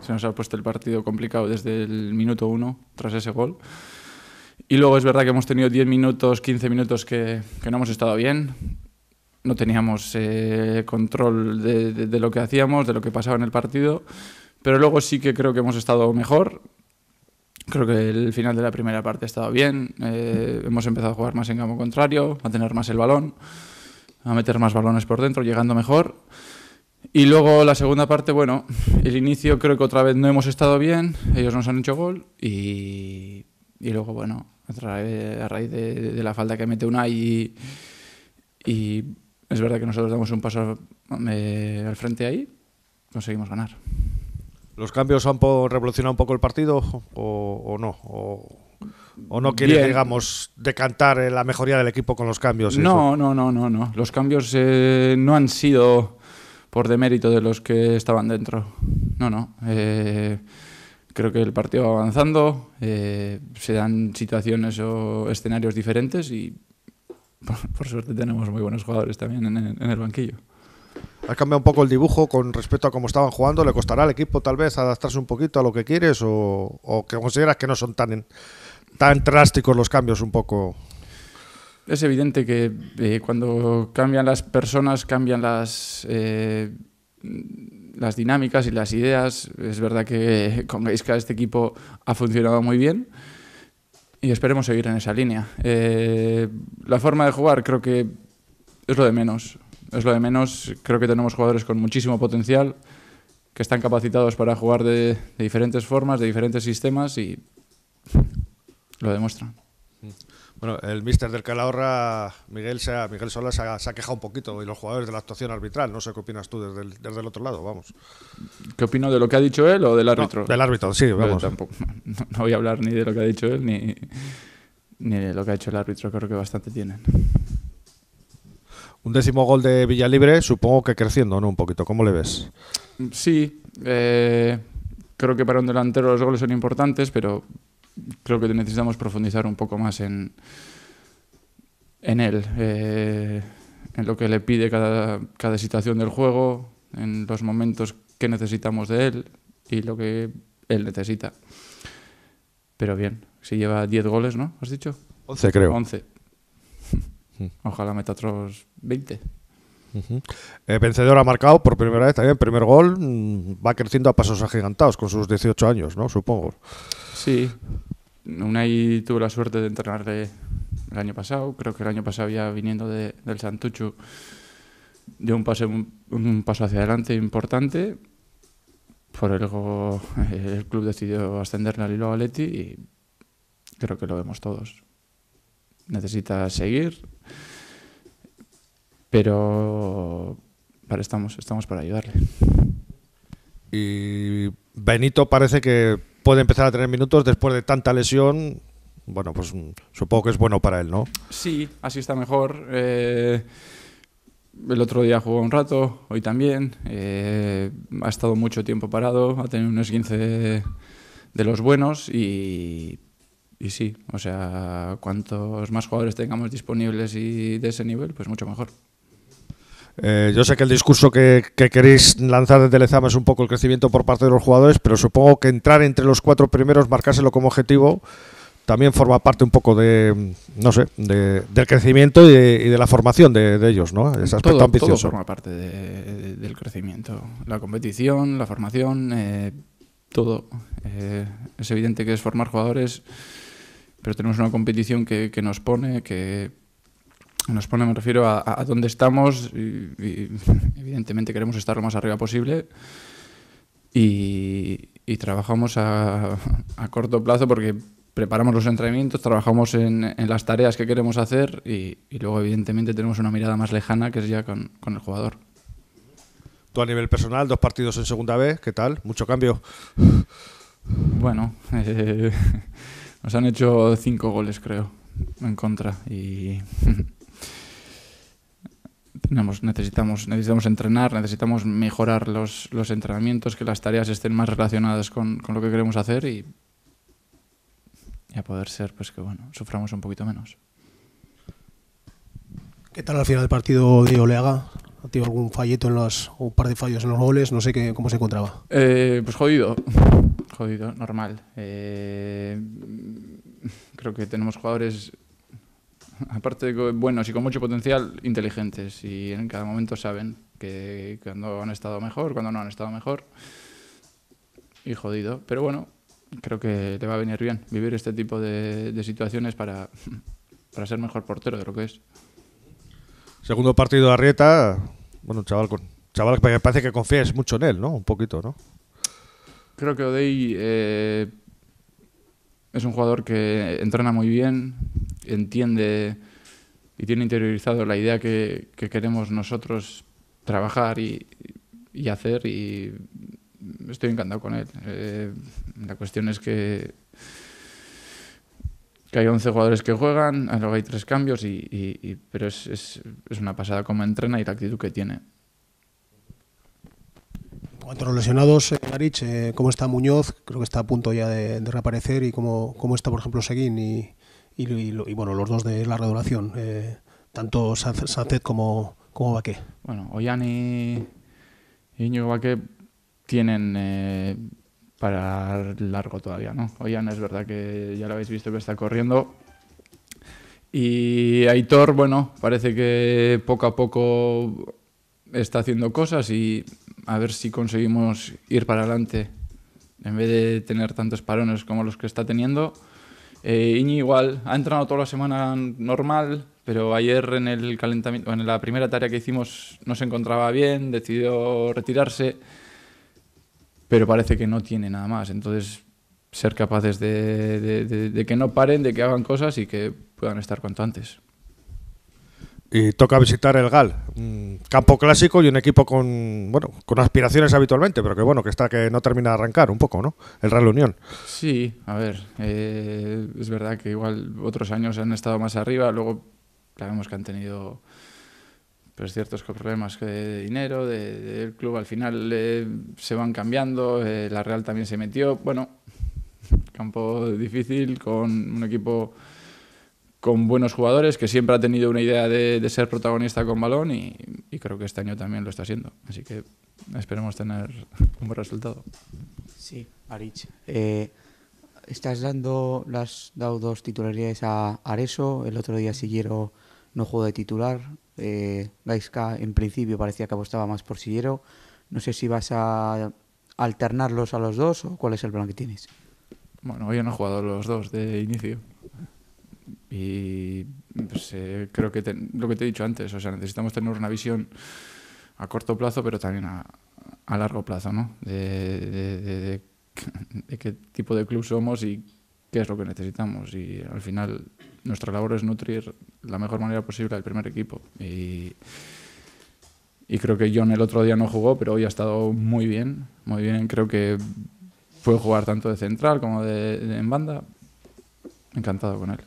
Se nos ha puesto el partido complicado desde el minuto 1 tras ese gol. Y luego es verdad que hemos tenido 10 minutos, 15 minutos que no hemos estado bien. No teníamos control de lo que hacíamos, de lo que pasaba en el partido. Pero luego sí que creo que hemos estado mejor. Creo que el final de la primera parte ha estado bien. Hemos empezado a jugar más en campo contrario, a tener más el balón, a meter más balones por dentro, llegando mejor. Y luego la segunda parte, bueno, el inicio creo que otra vez no hemos estado bien. Ellos nos han hecho gol y luego, bueno, a raíz de la falta que mete Unai y es verdad que nosotros damos un paso al frente ahí, conseguimos ganar. ¿Los cambios han revolucionado un poco el partido o no? ¿O no quieres, digamos, decantar la mejoría del equipo con los cambios? No. Los cambios no han sido por demérito de los que estaban dentro. No. Creo que el partido va avanzando, se dan situaciones o escenarios diferentes y por suerte tenemos muy buenos jugadores también en el banquillo. ¿Has cambiado un poco el dibujo con respecto a cómo estaban jugando? ¿Le costará al equipo tal vez adaptarse un poquito a lo que quieres o que consideras que no son tan drásticos los cambios un poco? Es evidente que cuando cambian las personas, cambian las dinámicas y las ideas. Es verdad que con Gaizka este equipo ha funcionado muy bien y esperemos seguir en esa línea. La forma de jugar creo que es lo de menos. Creo que tenemos jugadores con muchísimo potencial que están capacitados para jugar de diferentes formas, de diferentes sistemas y lo demuestran. Bueno, el míster del Calahorra, Miguel Sola, se ha quejado un poquito y los jugadores de la actuación arbitral. No sé qué opinas tú desde el otro lado, vamos. ¿Qué opino de lo que ha dicho él o del árbitro? No, del árbitro, sí, vamos. Tampoco, no voy a hablar ni de lo que ha dicho él ni de lo que ha hecho el árbitro. Creo que bastante tienen. Un 10º gol de Villalibre, supongo que creciendo, ¿no? Un poquito. ¿Cómo le ves? Sí, creo que para un delantero los goles son importantes, pero creo que necesitamos profundizar un poco más en él, en lo que le pide cada situación del juego, en los momentos que necesitamos de él y lo que él necesita. Pero bien, si lleva 10 goles, ¿no? ¿Has dicho? 11, creo. 11. Ojalá meta otros 20. Vencedor ha marcado por primera vez también, primer gol, va creciendo a pasos agigantados con sus 18 años, ¿no? Supongo. Sí, Unai tuvo la suerte de entrenarle el año pasado, creo que el año pasado ya viniendo del Santuchu dio un paso hacia adelante importante, por algo el club decidió ascenderle al Bilbao Athletic y creo que lo vemos todos. Necesita seguir, pero estamos para ayudarle. Y Benito parece que puede empezar a tener minutos después de tanta lesión. Bueno, pues supongo que es bueno para él, ¿no? Sí, así está mejor. El otro día jugó un rato, hoy también. Ha estado mucho tiempo parado, ha tenido un esguince de los buenos y sí, o sea, cuantos más jugadores tengamos disponibles y de ese nivel, pues mucho mejor. Yo sé que el discurso que queréis lanzar desde Lezama es un poco el crecimiento por parte de los jugadores, pero supongo que entrar entre los 4 primeros, marcárselo como objetivo, también forma parte un poco del crecimiento y de la formación de ellos, ¿no? Ese aspecto ambicioso. Todo forma parte del crecimiento. La competición, la formación, todo. Es evidente que es formar jugadores, pero tenemos una competición que nos pone, me refiero a dónde estamos y evidentemente queremos estar lo más arriba posible y trabajamos a corto plazo porque preparamos los entrenamientos, trabajamos en las tareas que queremos hacer y luego evidentemente tenemos una mirada más lejana que es ya con el jugador. Tú a nivel personal, 2 partidos en segunda B, ¿qué tal? ¿Mucho cambio? Bueno, nos han hecho 5 goles creo en contra y necesitamos entrenar, necesitamos mejorar los entrenamientos, que las tareas estén más relacionadas con lo que queremos hacer y a poder ser pues que bueno, suframos un poquito menos. ¿Qué tal al final del partido de Oleaga? ¿Ha tenido algún fallito o un par de fallos en los goles? No sé cómo se encontraba. Pues jodido, normal. Creo que tenemos jugadores, aparte de buenos y con mucho potencial, inteligentes, y en cada momento saben que cuando han estado mejor, cuando no han estado mejor, y jodido. Pero bueno, creo que le va a venir bien vivir este tipo de situaciones para ser mejor portero de lo que es. Segundo partido de Arrieta, bueno, chaval que parece que confías mucho en él, ¿no? Un poquito, ¿no? Creo que Odey es un jugador que entrena muy bien, entiende y tiene interiorizado la idea que queremos nosotros trabajar y hacer, y estoy encantado con él. La cuestión es que hay 11 jugadores que juegan, luego hay 3 cambios, pero es una pasada cómo entrena y la actitud que tiene. En cuanto a los lesionados, Arich, ¿cómo está Muñoz? Creo que está a punto ya de reaparecer. ¿Y cómo está, por ejemplo, Seguín y bueno, los dos de larga duración? Tanto Sánchez como Baqué. Bueno, Ollán y Íñigo Baqué tienen para largo todavía, ¿no? Ollán es verdad que ya lo habéis visto que está corriendo. Y Aitor, bueno, parece que poco a poco está haciendo cosas, y a ver si conseguimos ir para adelante en vez de tener tantos parones como los que está teniendo. Iñi igual, ha entrenado toda la semana normal, pero ayer en el calentamiento, en la primera tarea que hicimos, no se encontraba bien, decidió retirarse, pero parece que no tiene nada más. Entonces, ser capaces de que no paren, de que hagan cosas y que puedan estar cuanto antes. Y toca visitar el GAL, un campo clásico y un equipo con aspiraciones habitualmente, pero que no termina de arrancar un poco, ¿no? El Real Unión. Sí, a ver, es verdad que igual otros años han estado más arriba, luego sabemos que han tenido pues ciertos problemas de dinero del club, al final se van cambiando, la Real también se metió, bueno, campo difícil con un equipo con buenos jugadores, que siempre ha tenido una idea de ser protagonista con balón, y creo que este año también lo está siendo. Así que esperemos tener un buen resultado. Sí, Arich. Le has dado 2 titularidades a Areso, el otro día Sillero no jugó de titular, Gaizka en principio parecía que apostaba más por Sillero. No sé si vas a alternarlos a los dos o cuál es el plan que tienes. Bueno, hoy no he jugado los dos de inicio. Y pues, creo que lo que te he dicho antes, o sea, necesitamos tener una visión a corto plazo, pero también a largo plazo, ¿no? De qué tipo de club somos y qué es lo que necesitamos. Y al final nuestra labor es nutrir la mejor manera posible al primer equipo. Y creo que John el otro día no jugó, pero hoy ha estado muy bien, muy bien. Creo que puede jugar tanto de central como en banda. Encantado con él.